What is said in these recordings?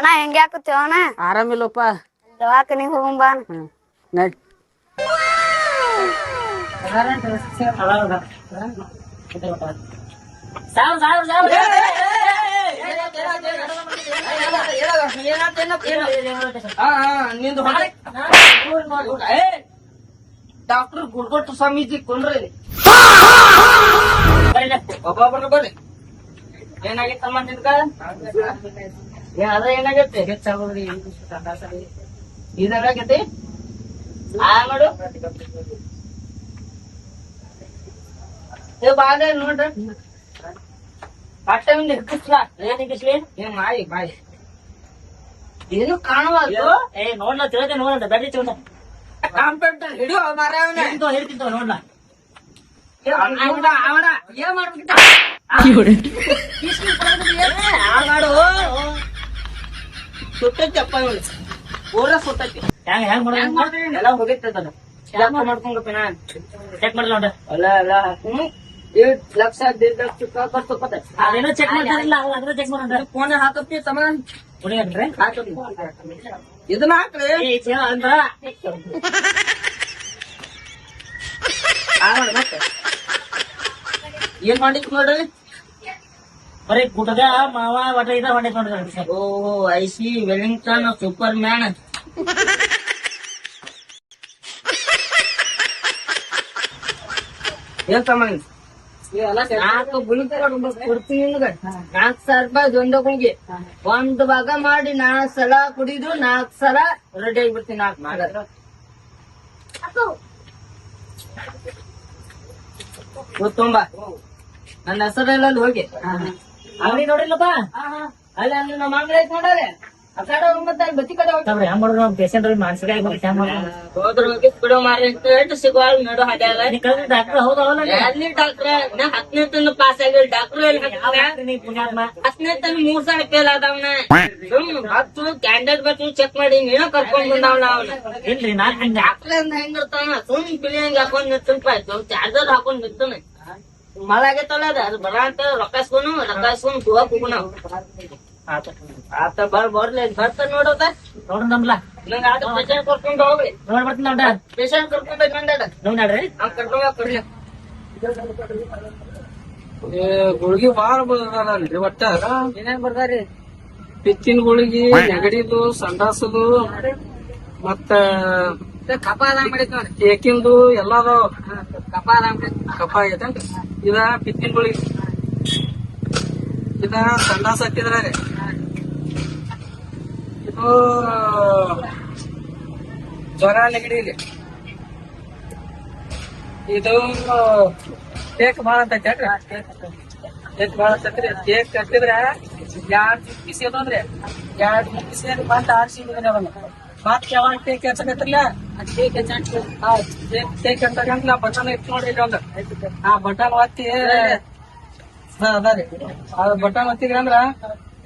ಅಣ್ಣ ಹೆಂಗ್ ಯಾಕತ್ತೀವ ಅಣ್ಣ? ಆರಾಮಿಲ್ಲಪ್ಪ. ದವಾಖಾನಿಗ್ ಹೋಗುಂಬಾ. ನಡಿ. ಡಾಕ್ಟರ್ ಗುಡ್ಗೊಟ್ಟು ಸ್ವಾಮೀಜಿ ಕೊಂಡ್ರಿ ಒಬ್ಬೊಬ್ರು ಬರ್ರಿ. ಏನಾಗಿತ್ತಮ್ಮ ನಿನ್ಗ? ಅದ ಏನಾಗೈತೆ? ಹೆಚ್ಚಾಗೋದ್ರಿ ಇದಾಗೈತಿ ನೋಡು. ಬಾಗ ನೋಡ್ರಿ ಪಟ್ಟವಿಂದ ಹಿಕ್ಕಿಸ್ಲಾ ಏನ್ ಮಾಯಿ ಬಾಯಿ ಏನು ಕಾಣುವಲ್ದು. ನೋಡ್ಲಾ ತಿಳ್ದೆ ನೋಡ ಬ್ಯಾಟ್ರಿ ತಗೊಂಡ ಕಾಂಪ್ಯೂಟರ್ ಹಿಡಿಯೋ ಮಾರಾವನ ಹೇಳ್ತಿಂತ ನೋಡ್ಲಾ ಅವಡ ಏನ್ ಮಾಡ್ಬಿಟ್ಟ ಮಾಡು ಸುಟ್ಟೈತಿ ಅಪ್ಪ ಇವಳು ಪೂರ ಸುಟ್ಟೈತಿ. ಹೆಂಗ್ ಮಾಡ್ರಿ ಎಲ್ಲ ಹೋಗಿರ್ತದ ಮಾಡ್ಕೊಂಡ್ ಚೆಕ್ ಮಾಡ್ಲ ನೋಡ್ರಿ. ಅಲ್ಲ ಅಲ್ಲ 1.5 ಲಕ್ಷ 1.5 ಲಕ್ಷ ರೂಪಾಯಿ ಬರ್ತಪ್ಪತ್ತ. ಅದೇನೋ ಚೆಕ್ ಮಾಡ್ತಾರಿಲ್ಲ ಅದ್ರ ಚೆಕ್ ಮಾಡೋಣ. ಫೋನ್ ಹಾಕತ್ತಿ ತಮ್ಮ ಹುಡುಗನ್ರಿ ಇದನ್ನ ಹಾಕ್ರಿ ಅಂದ್ರ ಮತ್ತೆ ಏನ್ ಮಾಡಿಕ್ ನೋಡ್ರಿ. ಬರೀ ಗುಟಗ ಮಾವ ಒಟ್ಟ ಇದ ಹೊಂಡೈತ್ ನೋಡ್ರಿ. ಓ ಐಸಿ ವೆಲ್ಲಿಂಗ್ಟನ್ ಸೂಪರ್ ಮ್ಯಾನ್. ಏನ್ ತಮ್ಮ ನಾಲ್ಕು ಗುಳಿಗೆ ಕೊಡ್ತೀನಿ ನಿಮ್ಗೆ. 4,000 ರೂಪಾಯಿ ದೊಂದಗಳಿಗೆ ಒಂದು ಭಾಗ ಮಾಡಿ 4 ಸಲ ಕುಡಿದು 4 ಸಲ ರೆಡಿ ಆಗಿಬಿಡ್ತೀನಿ. 4 ಮಾಡಿದ್ರೆ ತುಂಬ ನನ್ನ ಹೆಸರೆಲ್ಲ ಹೋಗಿ ಅವ್ರಿಗೆ ನೋಡಿಲ್ಲಪ್ಪ ಅಲ್ಲಿ ಅಲ್ಲಿ ನಮ್ಮ ಅಂಗಡಿ ಐತ್ ನೋಡ್ರಿ. ಆ ಕಡೆ ಮತ್ತೆ ಅಲ್ಲಿ ಬತ್ತಿ ಕಡೆ ಹೋಗ್ತಾವ್ರಿ. ಹೆಂಗ್ ಮಾಡೋದು ಪೇಷಂಟ್ ಮಾನಸಿಕ ಹೋದ್ರ ಹೋಗಿ ಬಿಡೋ ಮಾರಿ ಅಂತ ಸಿಗುವಲ್ ನಡು ಹಾಡ್ಯಾಗ ಡಾಕ್ಟರ್ ಹೌದಲ್ಲ ಎಲ್ಲಿ ಡಾಕ್ಟ್ರ 10ನೇ ತನ ಪಾಸ್ ಆಗಿಲ್ಲ. ಡಾಕ್ಟರ್ ಎಲ್ಲಿ ಪುಣ್ಯಾತ್ಮ 10ನೇ ತನ 3 ಸಲ ಫೇಲ್ ಆದವನ. ಹತ್ತು ಕ್ಯಾಂಡಿಡೇಟ್ ಬರ್ತೀವಿ ಚೆಕ್ ಮಾಡಿ ನೀನ ಕರ್ಕೊಂಡ್ ಬಂದವನ ಅವನ. ಇಲ್ರಿ ನಾನ್ ಡಾಕ್ಟರ್ ಅಂದ ಹೆಂಗಿರ್ತಾನ ಸುಮ್ ಪಿಲಿ ಹಂಗ ಹಾಕೊಂಡ್ ನಿಂತ ಚಾರ್ಜರ್ ಹಾಕೊಂಡ್ ನಿಂತಾನೆ. ಮಳೆ ಆಗೈತಲ್ಲ ಅದು ಬರ ಅಂತ ರೊಕ್ಕಾಸ್ಕೊಂಡು ಹೋಗಕ್ ಹೋಗುಣ. ಆತ ಬರ್ಲಿ ಬರ್ತಾನ ನೋಡೋದ ನೋಡ್ರಿ ನಮ್ಲಾ ನಂಗ ಆಟ ಪೇಷಂಟ್ ಕರ್ಕೊಂಡ್ ಹೋಗ್ರಿ. ನೋಡ್ ಬರ್ತೀನಿ ನೋಡ ಪೇಷಂಟ್ ಕರ್ಕೊಂಡ್ ಬಂದಾಡ ನೋಡ್ರಿ ಕರ್ಕೊಂಡ್ ಕೊಡ್ಲಿ. ಗುಳಿಗೆ ಬಾಳ ಬರ್ದಾರಲ್ರಿ ಒಟ್ಟ. ಏನೇನ್ ಬರ್ದಾರಿ? ಪಿಚ್ಚಿನ ಗುಳಿಗಿ, ನೆಗಡಿದು, ಸಂಡಾಸದು, ಮತ್ತ ಕಪ ಆರಾಮ್ ಮಾಡಿದ್ ನೋಡ್ರಿ. ಕೇಕಿಂದು ಎಲ್ಲಾ ಅದಾವ. ಕಪ ಆರಾಮ್ ಕಫ ಆಗೈತೆ. ಇದ ಪಿಚ್ಚಿನ ಗುಳಿಗಿ, ಇದ ಸಂಡಾಸ ಹತ್ತಿದ್ರ ರೀ. ಇದು ಜ್ವರ ನೆಗಡಿ ಇಲ್ಲಿ. ಇದು ಕೇಕ್ ಬಾಳ ಅಂತೈತಿ. ಕೇಕ್ ಬಾಳ ಅಂತೈತ್ರಿ. ಕೇಕ್ ಕಟ್ಟಿದ್ರ 2 ಬಿಸಿ ಅದಂದ್ರಿ 2 ಬಿಸಿ ಮತ್ತ ಆರ್ಸಿ ಮತ್ ಯಾವಾಗ ಕೇಕ್ ಹಚ್ಚಕತ್ತಿರ್ಲ ಕೇಕ್ ಹಚ್ಚಕಂತ ಬಟನ್ ಇತ್ತು ನೋಡ್ರಿ ಇಲ್ಲಿ ಒಂದು. ಆ ಬಟನ್ ಒತ್ತಿ ಅದಾರಿ ಬಟನ್ ಒತ್ತಿದ್ರಿ ಅಂದ್ರ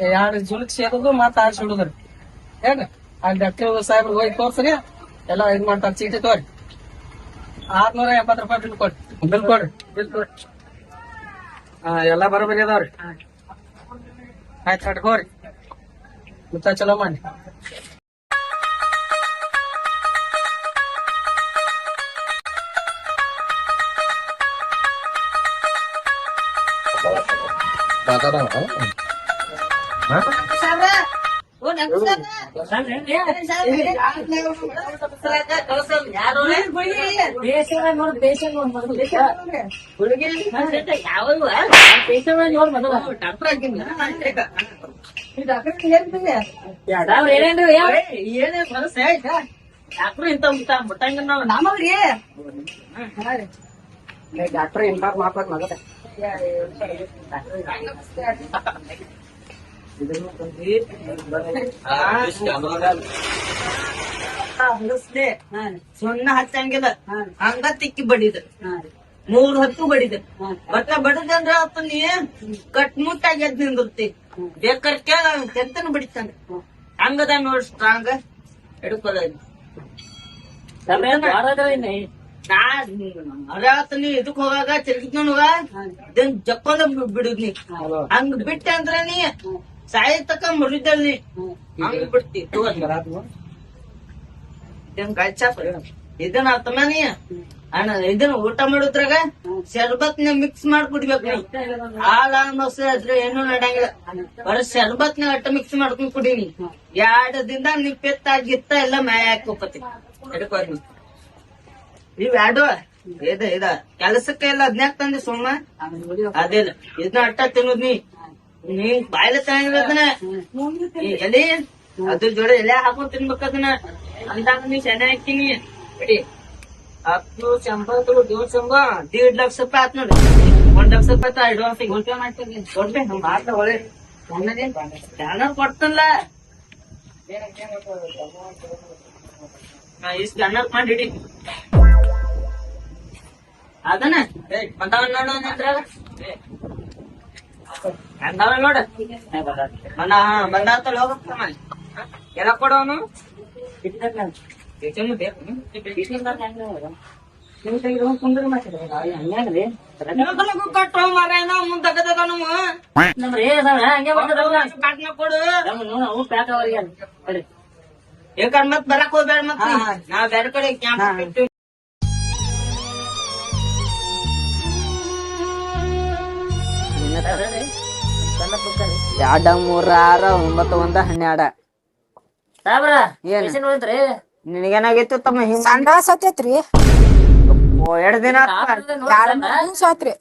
2 ಜುಲಕ್ ಸೇರೋದು ಮತ್ತ ಆರ್ಸಿ ಬಿಡುದ್ರಿ. ಏನ್ರಿ ಆ ಡಾಕ್ಟರ್ ಸಾಹೇಬ್ರು ಹೋಗಿ ತೋರ್ಸ್ರಿ ಎಲ್ಲಾ ಇದ್ ಮಾಡ್ತಾರ. ಚೀಟಿ ತೋರಿ 670 ರೂಪಾಯಿ ಬಿಲ್ ಕೊಡ್ರಿ. ಬಿಲ್ ಕೊಡ್ರಿ. ಎಲ್ಲಾ ಬರೋಬರಿ ಅದಾವ್ರಿ. ಆಯ್ತು ಕಟ್ಕೋರಿ ಮತ್ತ ಚಲೋ ಮಾಡಿ. ಡಾಕ್ಟರ್ ಇಂತ ಮಾತಾಡ್ ಮಗ ಸುಣ್ಣ ಹಚ್ಚಂಗಿಲ್ಲ ಹಂಗ ತಿಕ್ಕಿ ಬಡಿದ 3 ಹೊತ್ತು ಬಡಿದ. ಮತ್ತ ಬಡದಂದ್ರ ಅಪ್ಪ ನೀ ಕಟ್ಮುಟ್ಟಾಗಿ ಎದ್ ನಿಂದಿರ್ತಿ. ಬೇಕಾರ್ ಕೇಳ ಕೆಂತನ ಬಡಿತಾನ. ಹಂಗದ ನೋಡ್ ಸ್ಟ್ರಾಂಗ್ ಹಿಡ್ಕೊಳ. ನೀ ಇದಕ್ ಹೋಗಾಗ ತಿರ್ಗಿದ್ ನೋಡುವ ಜಕ್ಕೊಂದ ಬಿಡುದ್ ನೀ. ಹಂಗ ಬಿಟ್ಟೆ ಅಂದ್ರ ನೀ ಸಾಯಿ ತಕ ಮುರಿದಲ್ಲಿ ಹಂಗ ಬಿಡ್ತಿ ಇದನ್ನ ಅರ್ಥಮಾನಿ ಅಣ್ಣ ಇದನ್ನ ಊಟ ಮಾಡೋದ್ರಾಗ ಶರ್ಬತ್ನ ಮಿಕ್ಸ್ ಮಾಡ್ಬಿಡ್ಬೇಕು ನೀವು. ಹಾಲ ಮೊಸರು ಅದ್ರ ಏನು ನಡಂಗಿಲ್ಲ, ಬರೀ ಶರ್ಬತ್ನ ಅಟ್ಟ ಮಿಕ್ಸ್ ಮಾಡ್ಕೊಂಡ್ ಕುಡೀನಿ. 2 ದಿನ ನಿಪ್ಪೆತ್ತಾಗಿತ್ತ ಎಲ್ಲ ಮ್ಯಾಯ ಹಾಕೋಪತಿ ಹಿಡ್ಕೊಂಡು ನೀವ್ ಎರಡು ಇದ ಕೆಲಸಕ್ಕೆ ಎಲ್ಲ ಅದ್ನ್ಯಾಕ ತಂದಿ ಸುಮ್ಮ ಅದಿಲ್ಲ ಇದನ್ನ ಅಟ್ಟ ತಿನ್ನೋದ್ ನೀ ಬಾಯ್ಲೆ ತಗೊಂಡಿರೋದನ್ನ ಎಲೆ ಅದ್ರ ಜೋಡಿ ಎಲೆ ಹಾಕೊಂಡ್ ತಿನ್ಬೇಕದನ್ನ ಅಂದಾಗ ನೀ ಶೆನೆ ಹಾಕಿನಿ ಬಿಡಿ 10 100 1.5 ಲಕ್ಷ ರೂಪಾಯಿ ಆತ್ ನೋಡಿ. 1 ಲಕ್ಷ ರೂಪಾಯಿ ಅಡ್ವಾನ್ಸ್ ಗೂಗಲ್ ಪೇ ಮಾಡ್ತೀನಿ ಕೊಡ್ಬೇ ನಮ್ ಮಾತ್ರ ಒಳ್ಳೆ ಸ್ಕ್ಯಾನರ್ ಕೊಡ್ತಲ್ಲ ಈ ಸ್ಕ್ಯಾನರ್ ಮಾಡಿ ಹಿಡಿ ಅದನ್ನ ನೋಡ ಬಂದಾತಲ್ಲ ಹೋಗಮ್ಮ ಎಲ್ಲ ಕೊಡೋನು ಕಟ್ಟೋ ಮರೇನ ಮುಂದಗದ ಕೊಡು ಯಾಕಂದ್ ಮತ್ ಬರಕ್ ಹೋಗ್ಬೇಡ ಮತ್ ನಾವ್ ಬೇರೆ ಕಡೆ ಕ್ಯಾಂಪ್ 2 3 6 9 1 12 ಸಾಬ್ರ ಏನ್? ಮಿಷಿನ್ ಹೋಯ್ತ್ರಿ ನಿನಗೇನಾಗಿತ್ತು ತಮ್ಮ ಹಿಂಗ ಸಂಡಾಸ್ ಹತ್ತೈತ್ರಿ 2 ದಿನ ದಿವ್ಸ ಆತ್ರಿ.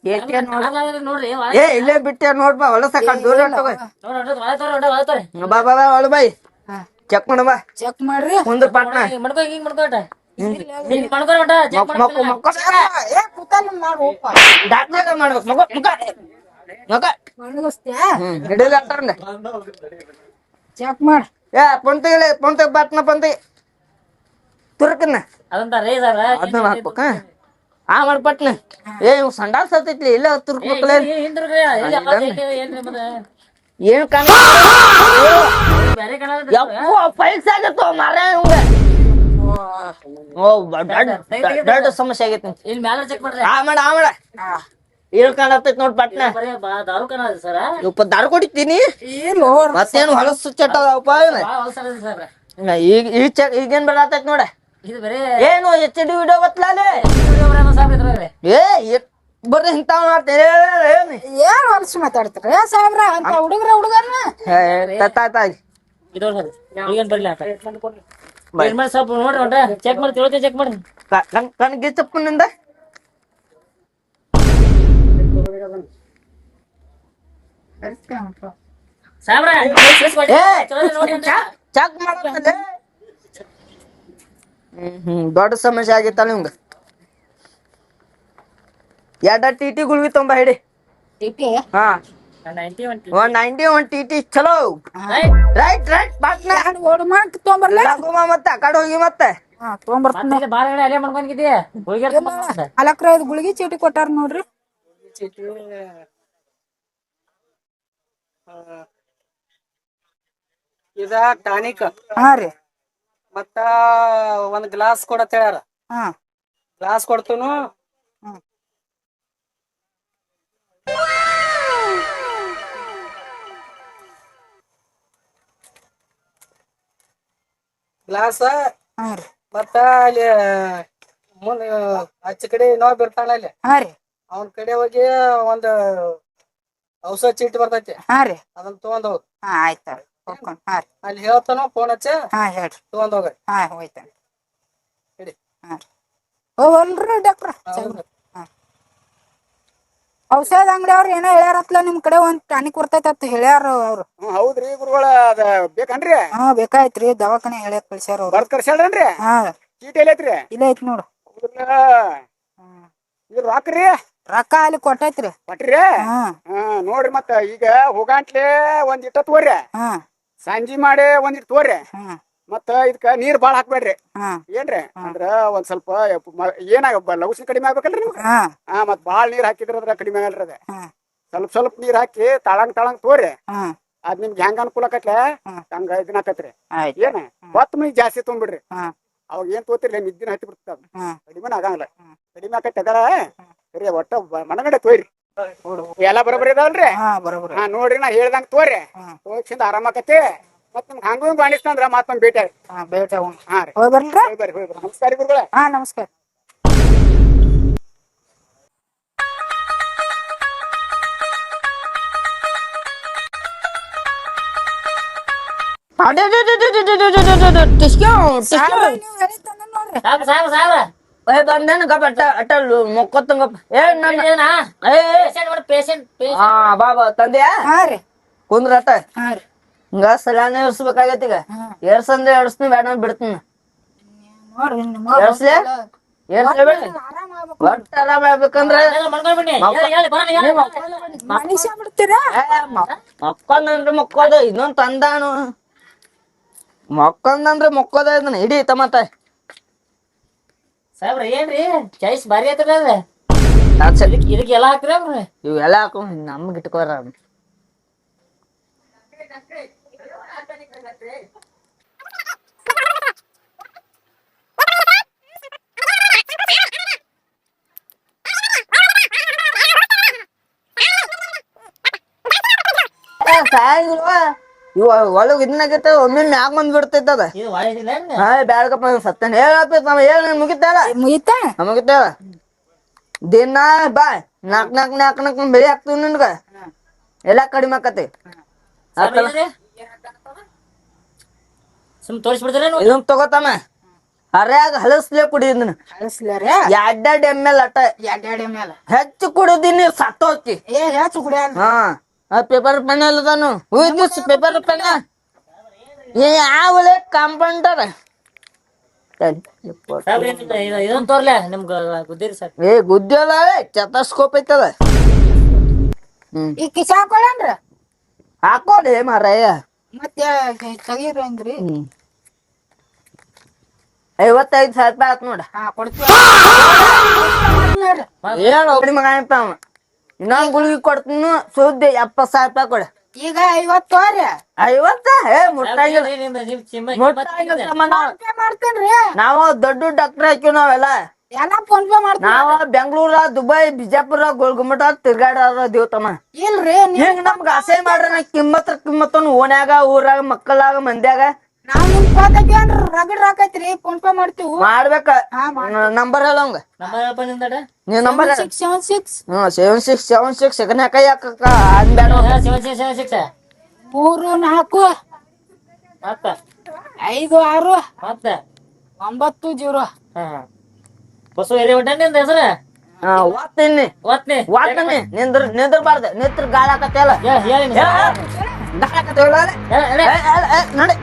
ನೋಡ್ರಿ ಏ ಇಲ್ಲೇ ಬಿಟ್ಟೆ ನೋಡ್ಬಾ ಹೊಲಸ ಕಟ್ ದೂರ ತಗೋ ಬಾ ಬಾ ಬಾ ಒಳ ಬಾಯ್ ಚೆಕ್ ಮಾಡ ಬಾ ಚೆಕ್ ಮಾಡ್ರಿ. ಮುಂದ್ರ ಪಾಟ್ನ ಮಡ್ಕೋ ಹಿಂಗ್ ಮಡ್ಕೋಟ ಮಡ್ಕೋಟ ಚೆಕ್ ಮಕ್ಕು ಮಕ್ಕು ಏ ಕೂತಲ್ಲ ಮಾಡ್ಬೇಕ ಡಾಕ್ಟರ್ ಮಾಡ್ಬೇಕು ಮಗ ಮುಖ ಮಗ ಒಣಗಿಸ್ತ್ಯಾ ಹಿಡಿದ ಅಂತಾರಲ್ಲ ಚೆಕ್ ಮಾಡ್. ಏ ಪೊಂತೆ ಬಾಟ್ನ ಪೊಂತೆ ತುರ್ಕನ್ನ ಅದಂತ ರೇ ಸರ್ ಅದನ್ನ ಹಾಕ್ಬೇಕ ಆ ಮಾಡ್ಪಟ್ನ ಏ ಇವ್ ಸಂಡಾಸ್ ಹತ್ತೈತ್ಲಿ ಇಲ್ಲ ತುರ್ಕ್ಬೇಕಲ್ಲ ಏನ್ ಕಾಣ ಬೇರೆ ಕಣ ಪೈಲ್ಸ್ ಆಗತ್ತೋ ಮಾರ ಇವಂಗ ಓ ದೊಡ್ಡ ಸಮಸ್ಯೆ ಆಗೈತಿ ಇಲ್ಲಿ ಮ್ಯಾಲ ಚೆಕ್ ಮಾಡ್ರಿ ಆ ಮಾಡ ಏನ್ ಕಾಣತೈತಿ ನೋಡ್ ಪಟ್ನ ಬರೀ ದಾರು ಕಣ ಸರ್ ಇಪ್ಪ ದಾರು ಕೊಡಿತೀನಿ ಇಲ್ಲೋ ಮತ್ತೇನು ಹೊಲಸು ಚಟ ಅದಾವಪ್ಪ ಸರ್ ಈಗೇನ್ ಬರತೈತಿ ನೋಡ ಇದು ಬರೀ ಏನು ಎಚ್ ಡಿ ವಿಡಿಯೋ ಗೊತ್ತಲೇ ಸಾಬ್ರ ಏ ಬರ್ರಿ ಇಂತಾವ್ ಮಾಡ್ತೇನೆ ಏನ್ ಹೊಲ್ಸ್ ಮಾತಾಡ್ತಾರ ಸಾಬ್ರ ಅಂತ ಹುಡುಗರ್ನ ತಾಯಿ ಇದು ಸರ್ ಈಗೇನ್ ಬರ್ಲಿ ಅಂತ ಸ್ವಲ್ಪ ನೋಡ್ರಿ ಹೊಂಟ ಚೆಕ್ ಮಾಡಿ ತಿಳ್ತಿ ಚೆಕ್ ಮಾಡಿ ಕಣ್ಗೆ ಚಪ್ಪನಿಂದ ಸಾಬ್ರ ಚೆಕ್ ಮಾಡತ್ತಲ್ಲ ದೊಡ್ಡ ಸಮಸ್ಯೆ ಆಗಿತ್ತಲ್ಲ ನಿಮ್ಗ 2 ಟಿ ಗುಳ್ವಿ ತೊಂಬ ಹಿಡಿ ಹಾ 190 1 ಟಿ ಚಲೋ ರೈಟ್ ಬಾಟ್ನ ಓಡ್ ಮಾಡ್ ತೊಗೊಂಬರ್ಲ ಲಘುಮ ಮತ್ತೆ ಆ ಕಡೆ ಹೋಗಿ ಮತ್ತೆ ತೊಗೊಂಬರ್ತೀನಿ. ಬಾರಗಡೆ ಅಲ್ಲೇ ಮಾಡ್ಕೊಂಡಿದ್ದಿ ಅಲಕ್ರ 5 ಗುಳಿಗೆ ಚೀಟಿ ಕೊಟ್ಟಾರ ನೋಡ್ರಿ. ಇದ ಟಾನಿಕ್ ಹಾ ರೀ ಮತ್ತ ಒಂದ್ ಗ್ಲಾಸ್ ಕೊಡತ್ ಹೇಳ್ಯಾರ. ಹಾ ಗ್ಲಾಸ್ ಕೊಡ್ತನು ಗ್ಲಾಸ್ ಹಾ ರೀ ಮತ್ತ ಅಲ್ಲಿ ಮುಂದ ಆಚೆ ಕಡೆ ಇನ್ನೊಬ್ಬ ಇರ್ತಾನ ಅಲ್ಲಿ ಹಾ ರೀ ಅವನ್ ಕಡೆ ಹೋಗಿ ಒಂದ್ ಔಷಧ ಚೀಟಿ ಬರ್ತೈತಿ ಹಾ ರೀ ಅದನ್ನ ತಗೊಂಡ್ ಹೋಗ್ ಹಾ ಆಯ್ತ ಹೋಗ್ಕೊಂಡ್ ಹಾ ರೀ ಅಲ್ಲಿ ಹೇಳ್ತಾನೋ ಫೋನ್ ಹಚ್ಚ ಹಾ ಹೇಳ್ರಿ ತಗೊಂಡ್ ಹೋಗ ಹಾ ಹೋಯ್ತಾನ ಹಿಡಿ ಹಾ ರೀ ಹೋಗಲ್ರಿ ಡಾಕ್ಟ್ರ. ಔಷಧ ಅಂಗಡಿ ಅವ್ರ ಏನೋ ಹೇಳ್ಯಾರತ್ಲ ನಿಮ್ ಕಡೆ ಒಂದ್ ಟಾನಿಕ್ ಬರ್ತೈತಿ ಅಂತ ಹೇಳ್ಯಾರ ಅವ್ರು. ಹೌದ್ರಿ ಗುರುಗಳ ಅದ ಬೇಕನ್ರಿ ಹಾ ಬೇಕಾಯ್ತ್ರಿ ದವಾಖಾನೆ ಹೇಳ್ಯಾಕ ಕಳ್ಸ್ಯಾರ ಅವ್ರು. ಬರ್ತ್ ಕರ್ಸ್ಯಾಳ್ರಿ ಹಾ ಚೀಟಿ ಎಲ್ಲೈತ್ರಿ ಇಲ್ಲ ಐತ್ ನೋಡು. ಇದು ರಾಕ್ರಿ ರೊಕ್ಕ ಅಲ್ಲಿ ಕೊಟ್ಟೈತ್ರಿ. ಕೊಟ್ರಿ ಹಾ ನೋಡ್ರಿ ಮತ್ತ ಈಗ ಹೋಗಾಂಟ್ಲೆ ಒಂದ್ ಇಟ್ಟ ತೋರ್ರಿ ಹಾ ಸಂಜಿ ಮಾಡಿ ಒಂದ್ ಇಟ್ ತೋರ್ರಿ ಹಾ ಮತ್ತ ಇದಕ್ಕ ನೀರ್ ಬಾಳ ಹಾಕ್ಬೇಡ್ರಿ ಹಾ ಏನ್ರಿ ಅಂದ್ರ ಒಂದ್ ಸ್ವಲ್ಪ ಏನಾಗ ಲಘುಸಿನ ಕಡಿಮೆ ಆಗ್ಬೇಕಲ್ರಿ ನಿಮ್ಗೆ ಹಾ ಮತ್ ಬಾಳ್ ನೀರ್ ಹಾಕಿದ್ರ ಅದ್ರ ಕಡಿಮೆ ಆಗಲ್ರಿ ಅದ ಹಾ ಸ್ವಲ್ಪ ನೀರ್ ಹಾಕಿ ತಾಳಂಗ್ ತೋರ್ರಿ ಹಾ ಅದ್ ನಿಮ್ಗೆ ಹೆಂಗ ಅನುಕೂಲ ಆಕತ್ಲೆ ಹಂಗ ಇದನ್ನ ಆಕತ್ರಿ ಆಯ್ತು. ಏನ ಹೊತ್ತು ಮನಿಗ್ ಜಾಸ್ತಿ ತೊಗೊಂಡ್ಬಿಡ್ರಿ ಹಾ ಅವಾಗ ಏನ್ ತೋತಿರ್ಲಿ ನಿದ್ದಿನ ಹತ್ತಿ ಬಿಡ್ತದ ಹಾ ಕಡಿಮೆನ ಆಗಂಗಿಲ್ಲ ಕಡಿಮೆ ಆಕತ್ತೆ ಅದರ ಸರಿ ಒಟ್ಟ ಮನಗಡೆ ತೋಯ್ರಿ ಎಲ್ಲ ಬರೋಬ್ಬರಿ ಇದಾವಲ್ರಿ ಹಾ ಬರೋಬ್ರಿ. ಹಾ ನೋಡ್ರಿ ನಾ ಹೇಳ್ದಂಗ ತೋರಿ ಹೋಗ್ಸಿಂದ ಆರಾಮಾಕತಿ ಮತ್ ನಿಮ್ಗೆ ಹಂಗೂ ಕಾಣಿಸ್ತಂದ್ರ ಮತ್ತೊಂದ್ ಭೇಟಿ ಆಗಿ ಹಾ ಬೇಟ ಹಾ ರೀ ಹೋಗಿ ಬರ್ಲ್ರಿ. ಹೋಗಿ ಬರ್ರಿ ನಮಸ್ಕಾರ ಗುರುಗಳೇ. ಹಾ ನಮಸ್ಕಾರ. ಸಾಹೇಬ್ರ, ನೀವ್ ಹೇಳಿದ್ದನ್ನ ನೋಡ್ರಿ. ಸಾಕು ಬಂದೇನ ಗಪ್ಪ ಅಟಲ್ ಮೊಕ್ಕೊತ್ತಂಗಪ್ಪ ಪೇಷಂಟ್ ಹಾ ಬಾಬಾ ತಂದ್ಯಾ ಹಾ ರೀ ಕುಂದ್ರಟ ಹಾ ರೀ ಹಿಂಗ ಸಲಾನೆ ಎರ್ಸ್ಬೇಕಾಗೈತಿ ಈಗ ಎರ್ಸಂದ್ರೆ ಎರ್ಸ್ತೀನಿ ಬೇಡ ಬಿಡ್ತೀನಿ ನೋಡ್ರಿ ಎರ್ಸ್ಲೆ ಎರ್ಸ್ಲೇಬೇಡ ಆರಾಮ ಆಗ್ಬೇಕು. ಒಟ್ಟ ಆರಾಮ ಆಗ್ಬೇಕಂದ್ರ ಮನುಷ್ಯ ಬಿಡ್ತೀರಾ? ಮಕ್ಕೊಂದಂದ್ರೆ ಮಕ್ಕೋದ ಇನ್ನೊಂದ್ ತಂದಾನು ಮಕ್ಕೊಂದಂದ್ರೆ ಮಕ್ಕೋದ ಇದನ್ನ ಹಿಡಿ ತಮ್ಮತ್ತ ಸಾಹೇಬ್ರ ಏನ್ರಿ ಚಾಯ್ಸ್ ಬಾರಿ ಐತ್ರಲ್ಲ ಇದಕ್ಕೆ ಎಲ್ಲ ಹಾಕ್ರಿ ಇವೆಲ್ಲ ಹಾಕೊಂಡ್ ನಮ್ಗೆ ಇಟ್ಕೋರ ಇವ ಒಳಗ್ ಇದನ್ನಾಗೈತೆ ಒಮ್ಮೆ ಮ್ಯಾಗ ಬಂದ್ ಬಿಡ್ತೈತದ ಇದು ವಾಯಿಸಿಲ್ಲ ಹಾ ಬ್ಯಾಡಕಪ್ಪ ಸತ್ತನ ಹೇಳಪ್ಪ ಹೇಳ ಮುಗಿತಾಳ ಮುಗಿತಾ? ಮುಗಿತಾಳ ದಿನ ಬಾ ನಾಕ್ ಬೆಳಿ ಹಾಕ್ತಿವ್ ನಿನ್ಗ ಎಲ್ಲಾ ಕಡಿಮೆ ಆಕತಿ ಸುಮ್ ತೋರಿಸ್ಬಿಡ್ತಾರೆ ಇದನ್ ತಗೋತಮ್ಮ ಹರ್ಯಾಗ ಹಲಸ್ಲೆ ಕುಡಿ ಇದನ್ನ ಕಳಿಸ್ಲಾರ ಎರಡ್ ಎಮ್ಮೆಲ್ ಅಟ ಎಡ್ಡೆ ಮೇಲೆ ಹೆಚ್ಚು ಕುಡಿದೀನಿ ಸತ್ತೋಕಿ ಏ ಹೆಚ್ಚು ಕುಡಿಯಲ್ಲ. ಹಾ ಪೇಪರ್ ಪೆನ್ ಎಲ್ಲದಾನು ಹೋಯ್ತು ಪೇಪರ್ ಪೆನ್ ಯಾವಳೆ ಕಾಂಪೌಂಡರ್ ಇದೊಂದು ತೋರ್ಲ ನಿಮ್ಗ ಗುದ್ದೀರಿ ಸರ್. ಏ ಗುದ್ದಿಯಲ್ಲ ಚತಸ್ಕೋಪ್ ಐತದ ಈ ಕಿಸ ಹಾಕೊಳ್ಳನ್ರ ಹಾಕೋರಿ ಮಾರಾಯ ಮತ್ತೆ ತೆಗೀರಿ ಅಂದ್ರಿ. 55,000 ರೂಪಾಯಿ ಆತ್ ನೋಡ ಹಾ ಕೊಡ್ತೀವಿ. ಏನ್ ಒಬ್ಬಡಿ ಮಗ ಅಪ್ಪ ಅವ ಇನ್ನೊಂದ್ ಗುಳಿಗೆ ಕೊಡ್ತೀನಿ ಸುದ್ದಿ 70,000 ರೂಪಾಯಿ ಕೊಡ ಈಗ 50 ತೋರಿ 50 ಏ ಮುಟ್ಟಾಗಿಲ್ಲ ಮಾಡ್ತೇನ್ರಿ. ನಾವು ದೊಡ್ಡ ಡಾಕ್ಟರ್ ಹಾಕಿವ್ ನಾವೆಲ್ಲ ಎಲ್ಲ ಫೋನ್ ಪೇ ಮಾಡ್ತೀನಿ. ನಾವ ಬೆಂಗಳೂರ ದುಬೈ ಬಿಜಾಪುರ ಗೋಲ್ಗುಮ್ಮಟ ತಿರ್ಗಾಡ ದೇವತಮ್ಮ ಇಲ್ರಿ ಹಿಂಗ್ ನಮ್ಗ ಆಸೆ ಮಾಡ್ರ ಕಿಮ್ಮತ್ತನ್ ಓನ್ಯಾಗ ಊರಾಗ ಮಕ್ಕಳಾಗ ಮಂದ್ಯಾಗ ನಾವ್ ನಿಮ್ ಕೋತೇನ್ರಿ ರಗಡ್ ರಾಕೈತ್ರಿ ಫೋನ್ ಪೇ ಮಾಡ್ತೀವಿ. ಮಾಡ್ಬೇಕ ನಂಬರ್ ಹೇಳಂಗ ನೀವ್ ನಂಬರ್ 7676 7676 ಸೆಕೆಂಡ್ ಕೈ ಹಾಕಕ್ಕ ಅನ್ಬೇಡ 7676 3 4 ಮತ್ತ 5 6 ಮತ್ತ 9 0 ಬಸ್ಸು ಎರೆ ಹೊಂಟ ನಿಂದ ಹೆಸರ ಓದ್ತೀನಿ ಒತ್ನಿ ವಾಡ್ತಾನೆ ನಿಂದ್ರಬಾರ್ದ ನಿಂತ್ರ ಗಾಳ ಆಕತ್ತಲ್ಲ ಹೇಳಿ ಗಾಳ ಆಕತ್ತಲ್ಲ ನಡಿ